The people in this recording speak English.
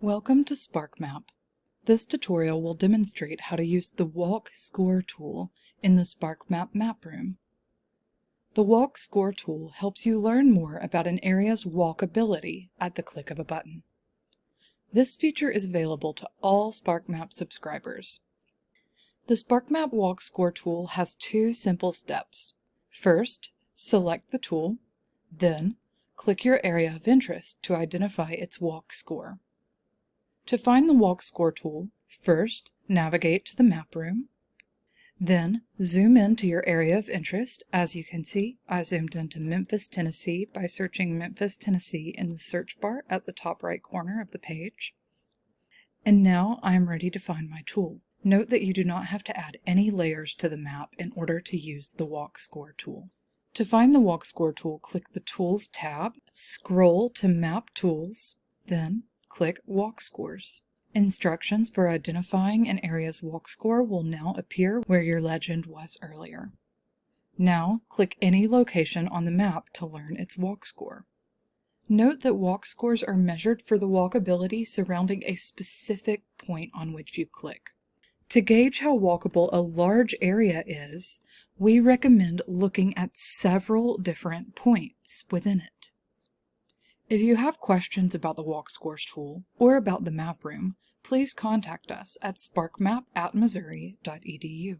Welcome to SparkMap. This tutorial will demonstrate how to use the Walk Score tool in the SparkMap map room. The Walk Score tool helps you learn more about an area's walkability at the click of a button. This feature is available to all SparkMap subscribers. The SparkMap Walk Score tool has two simple steps. First, select the tool, then click your area of interest to identify its walk score. To find the Walk Score tool, first navigate to the map room, then zoom into your area of interest. As you can see, I zoomed into Memphis, Tennessee by searching Memphis, Tennessee in the search bar at the top right corner of the page. And now I am ready to find my tool. Note that you do not have to add any layers to the map in order to use the Walk Score tool. To find the Walk Score tool, click the Tools tab, scroll to Map Tools, then click Walk Scores. Instructions for identifying an area's walk score will now appear where your legend was earlier. Now click any location on the map to learn its walk score. Note that walk scores are measured for the walkability surrounding a specific point on which you click. To gauge how walkable a large area is, we recommend looking at several different points within it. If you have questions about the Walk Scores tool or about the map room, please contact us at sparkmap@missouri.edu.